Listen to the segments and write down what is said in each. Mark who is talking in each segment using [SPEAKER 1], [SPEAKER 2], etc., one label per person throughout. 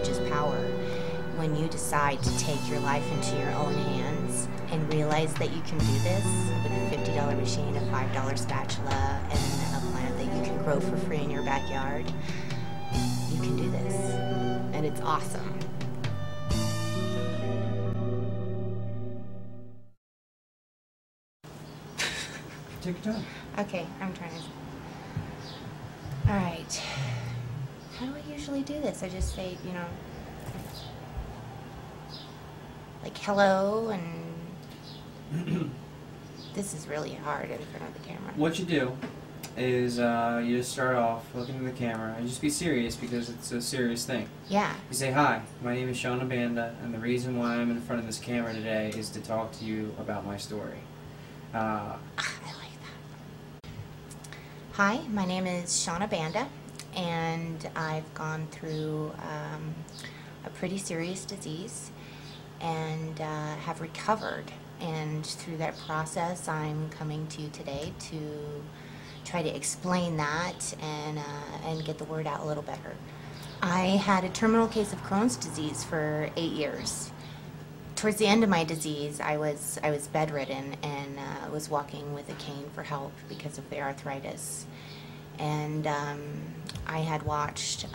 [SPEAKER 1] knowledge is power. When you decide to take your life into your own hands and realize that you can do this with a $50 machine, a $5 spatula, and a plant that you can grow for free in your backyard, you can do this. And it's awesome.
[SPEAKER 2] Take your time.
[SPEAKER 1] Okay, I'm trying to... All right. How do I usually do this? I just say, you know, like hello, and this is really hard in front of the camera.
[SPEAKER 2] What you do is you just start off looking at the camera and just be serious because it's a serious thing.
[SPEAKER 1] Yeah.
[SPEAKER 2] You say, hi, my name is Shauna Banda, and the reason why I'm in front of this camera today is to talk to you about my story.
[SPEAKER 1] I like that. Hi, my name is Shauna Banda, and I've gone through a pretty serious disease and have recovered. And through that process, I'm coming to you today to try to explain that and get the word out a little better. I had a terminal case of Crohn's disease for 8 years. Towards the end of my disease, I was bedridden and was walking with a cane for help because of the arthritis. And I had watched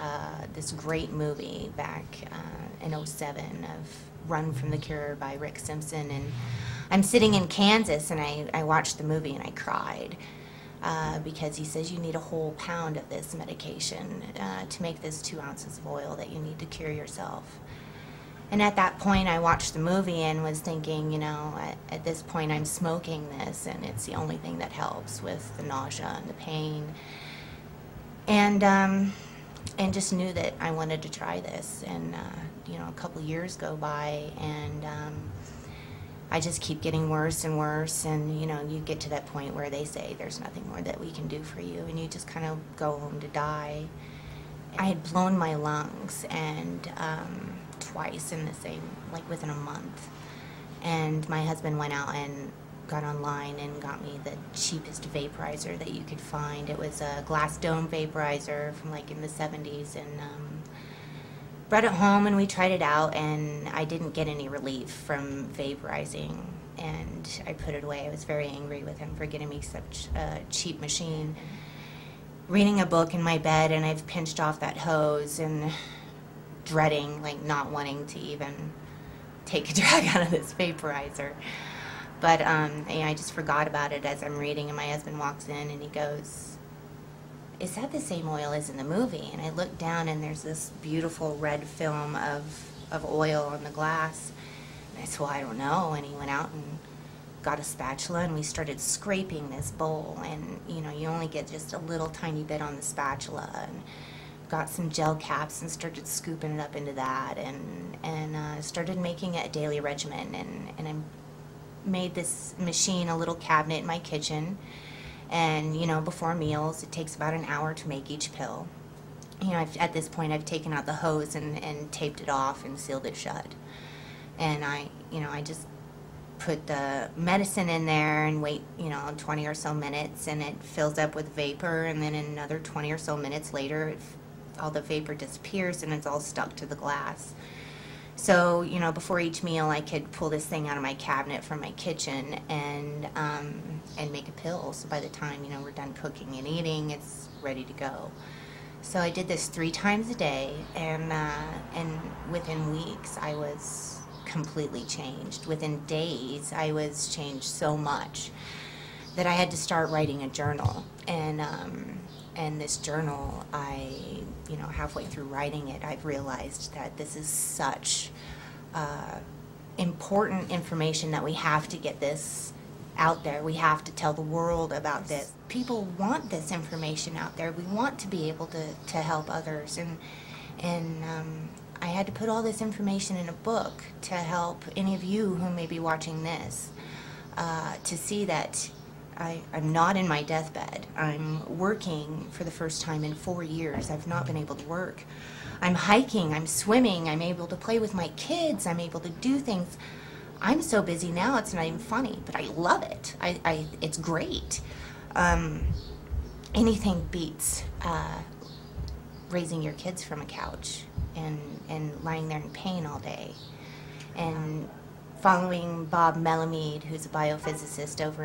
[SPEAKER 1] this great movie back in '07 of Run from the Cure by Rick Simpson, and I'm sitting in Kansas and I watched the movie and I cried because he says you need a whole pound of this medication to make this 2 ounces of oil that you need to cure yourself. And at that point I watched the movie and was thinking, you know, at this point I'm smoking this and it's the only thing that helps with the nausea and the pain. And just knew that I wanted to try this. And you know, a couple years go by and I just keep getting worse and worse, and you know, you get to that point where they say there's nothing more that we can do for you, and you just kind of go home to die. I had blown my lungs and twice in the same, like within a month. And my husband went out and got online and got me the cheapest vaporizer that you could find. It was a glass dome vaporizer from like in the 70s, and brought it home and we tried it out, and I didn't get any relief from vaporizing, and I put it away. I was very angry with him for getting me such a cheap machine. Reading a book in my bed, and I've pinched off that hose and dreading, like not wanting to even take a drag out of this vaporizer. But I just forgot about it as I'm reading, and my husband walks in and he goes, "Is that the same oil as in the movie?" And I look down and there's this beautiful red film of oil on the glass. And I said, "Well, I don't know." And he went out and got a spatula and we started scraping this bowl. And you know, you only get just a little tiny bit on the spatula. And got some gel caps and started scooping it up into that, and started making it a daily regimen. And I made this machine a little cabinet in my kitchen. And you know, before meals, it takes about an hour to make each pill. You know, at this point, I've taken out the hose and taped it off and sealed it shut. And I just put the medicine in there and wait, you know, 20 or so minutes, and it fills up with vapor. And then another 20 or so minutes later, all the vapor disappears and it's all stuck to the glass. So, you know, before each meal, I could pull this thing out of my cabinet from my kitchen and make a pill. So by the time, you know, we're done cooking and eating, it's ready to go. So I did this 3 times a day, and within weeks, I was completely changed. Within days, I was changed so much that I had to start writing a journal. And this journal, you know, halfway through writing it, I've realized that this is such important information that we have to get this out there. We have to tell the world about this. People want this information out there. We want to be able to help others. And I had to put all this information in a book to help any of you who may be watching this to see that I'm not in my deathbed. I'm working for the first time in 4 years. I've not been able to work. I'm hiking, I'm swimming, I'm able to play with my kids, I'm able to do things. I'm so busy now, it's not even funny, but I love it. It's great. Anything beats raising your kids from a couch and lying there in pain all day. And following Bob Melamede, who's a biophysicist over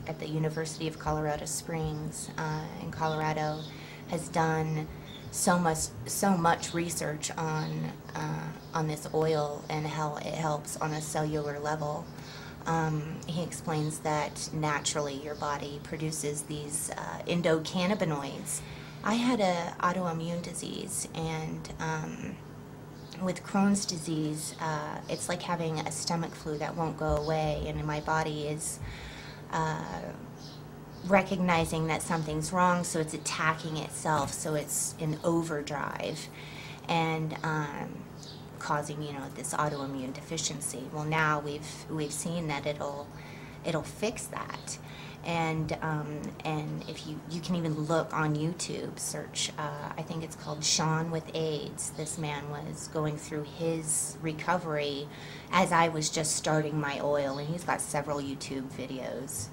[SPEAKER 1] at the University of Colorado Springs in Colorado, has done so much research on this oil and how it helps on a cellular level. He explains that naturally your body produces these endocannabinoids. I had an autoimmune disease, and with Crohn's disease, it's like having a stomach flu that won't go away, and my body is recognizing that something's wrong, so it's attacking itself, so it's in overdrive, and causing, you know, this autoimmune deficiency. Well, now we've seen that it'll fix that, and if you can even look on YouTube, search I think it's called Sean with AIDS. This man was going through his recovery as I was just starting my oil, and he's got several YouTube videos.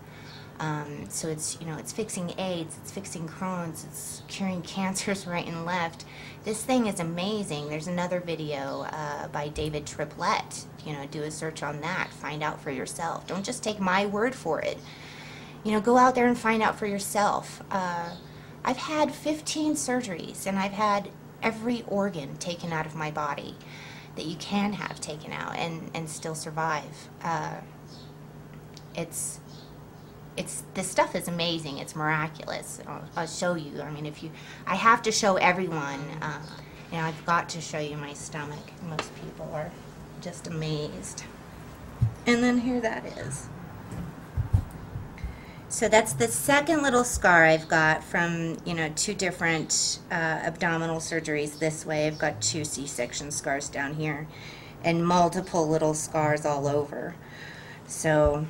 [SPEAKER 1] So it's, you know, it's fixing AIDS, it's fixing Crohn's, it's curing cancers right and left. This thing is amazing. There's another video by David Triplett. You know, do a search on that. Find out for yourself. Don't just take my word for it. You know, go out there and find out for yourself. I've had 15 surgeries, and I've had every organ taken out of my body that you can have taken out and still survive. This stuff is amazing. It's miraculous. I'll show you. I mean, I have to show everyone. You know, I've got to show you my stomach. Most people are just amazed. And then here that is. So that's the second little scar I've got from, you know, 2 different abdominal surgeries this way. I've got 2 C-section scars down here and multiple little scars all over. So,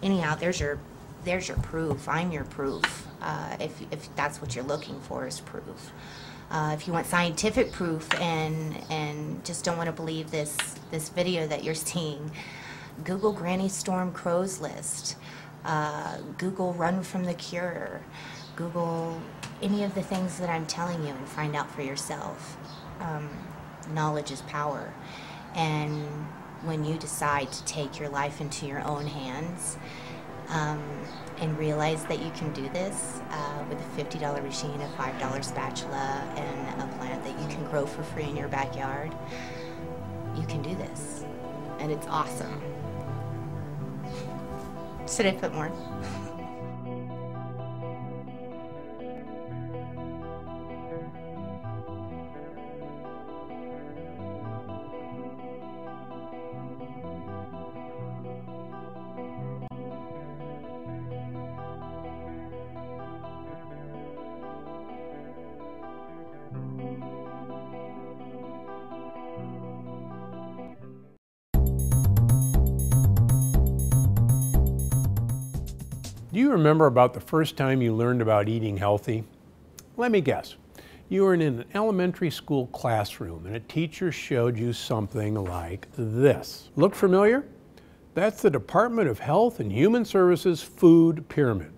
[SPEAKER 1] anyhow, there's your proof. I'm your proof. If that's what you're looking for, is proof. If you want scientific proof and just don't want to believe this video that you're seeing, Google Granny Storm Crow's List. Google Run from the Cure. Google any of the things that I'm telling you and find out for yourself. Knowledge is power. And when you decide to take your life into your own hands and realize that you can do this with a $50 machine, a $5 spatula, and a plant that you can grow for free in your backyard, you can do this. And it's awesome. Should I put more?
[SPEAKER 3] Do you remember about the first time you learned about eating healthy? Let me guess. You were in an elementary school classroom and a teacher showed you something like this. Look familiar? That's the Department of Health and Human Services food pyramid.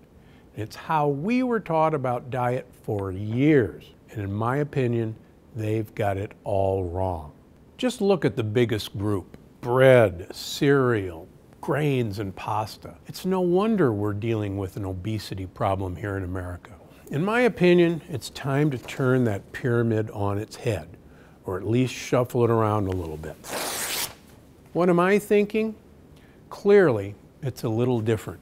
[SPEAKER 3] It's how we were taught about diet for years. And in my opinion, they've got it all wrong. Just look at the biggest group: bread, cereal, grains, and pasta. It's no wonder we're dealing with an obesity problem here in America. In my opinion, it's time to turn that pyramid on its head, or at least shuffle it around a little bit. What am I thinking? Clearly, it's a little different.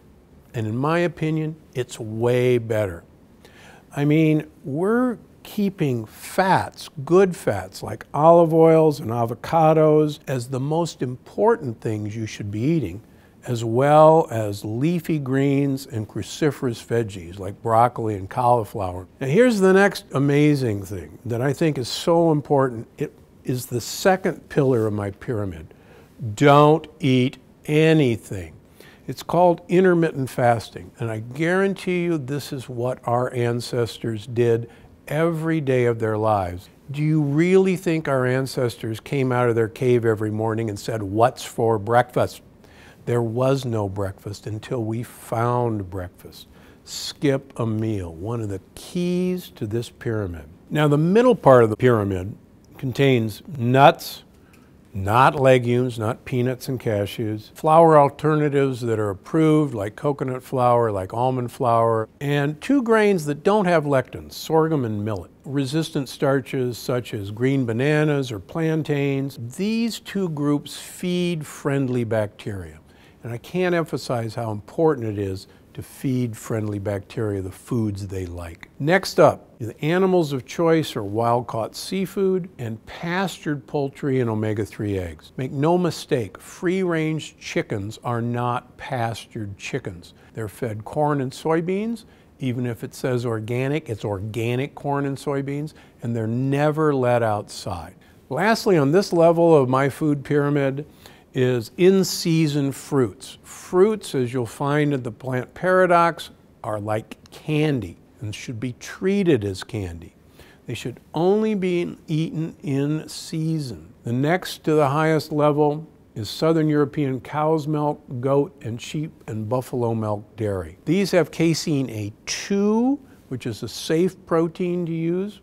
[SPEAKER 3] And in my opinion, it's way better. I mean, we're keeping fats, good fats like olive oils and avocados, as the most important things you should be eating, as well as leafy greens and cruciferous veggies like broccoli and cauliflower. Now here's the next amazing thing that I think is so important. It is the second pillar of my pyramid. Don't eat anything. It's called intermittent fasting, and I guarantee you this is what our ancestors did every day of their lives. Do you really think our ancestors came out of their cave every morning and said, "What's for breakfast?" There was no breakfast until we found breakfast. Skip a meal, one of the keys to this pyramid. Now, the middle part of the pyramid contains nuts, not legumes, not peanuts and cashews, flour alternatives that are approved, like coconut flour, like almond flour, and 2 grains that don't have lectins, sorghum and millet. Resistant starches such as green bananas or plantains. These 2 groups feed friendly bacteria. And I can't emphasize how important it is to feed friendly bacteria the foods they like. Next up, the animals of choice are wild-caught seafood and pastured poultry and omega-3 eggs. Make no mistake, free-range chickens are not pastured chickens. They're fed corn and soybeans. Even if it says organic, it's organic corn and soybeans, and they're never let outside. Lastly, on this level of my food pyramid is in-season fruits. Fruits, as you'll find in the plant paradox, are like candy and should be treated as candy. They should only be eaten in season. The next to the highest level is Southern European cow's milk, goat and sheep and buffalo milk dairy. These have casein A2, which is a safe protein to use,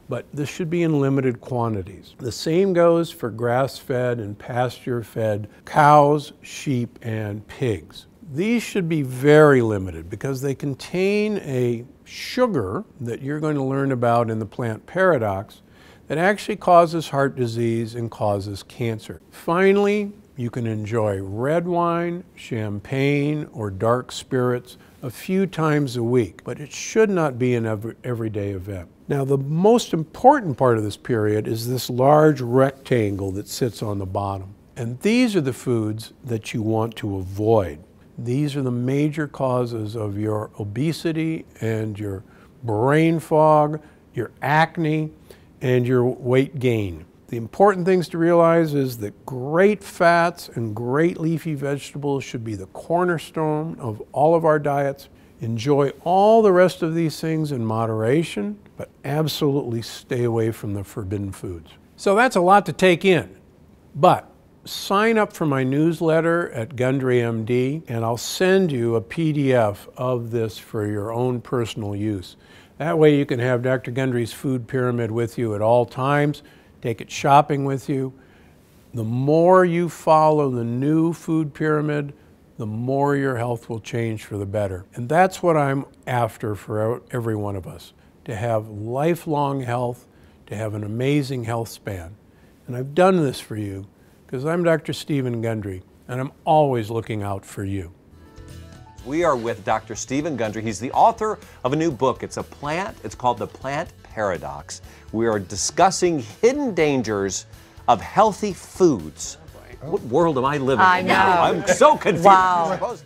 [SPEAKER 3] but this should be in limited quantities. The same goes for grass-fed and pasture-fed cows, sheep, and pigs. These should be very limited because they contain a sugar that you're going to learn about in the plant paradox that actually causes heart disease and causes cancer. Finally, you can enjoy red wine, champagne, or dark spirits a few times a week, but it should not be an everyday event. Now, the most important part of this period is this large rectangle that sits on the bottom. And these are the foods that you want to avoid. These are the major causes of your obesity and your brain fog, your acne, and your weight gain. The important things to realize is that great fats and great leafy vegetables should be the cornerstone of all of our diets. Enjoy all the rest of these things in moderation, but absolutely stay away from the forbidden foods. So that's a lot to take in, but sign up for my newsletter at Gundry MD, and I'll send you a PDF of this for your own personal use. That way you can have Dr. Gundry's food pyramid with you at all times, take it shopping with you. The more you follow the new food pyramid, the more your health will change for the better. And that's what I'm after for every one of us, to have lifelong health, to have an amazing health span. And I've done this for you because I'm Dr. Stephen Gundry, and I'm always looking out for you.
[SPEAKER 4] We are with Dr. Stephen Gundry. He's the author of a new book. It's called The Plant Paradox. We are discussing hidden dangers of healthy foods. What world am I living in now? I'm so confused.
[SPEAKER 5] Wow.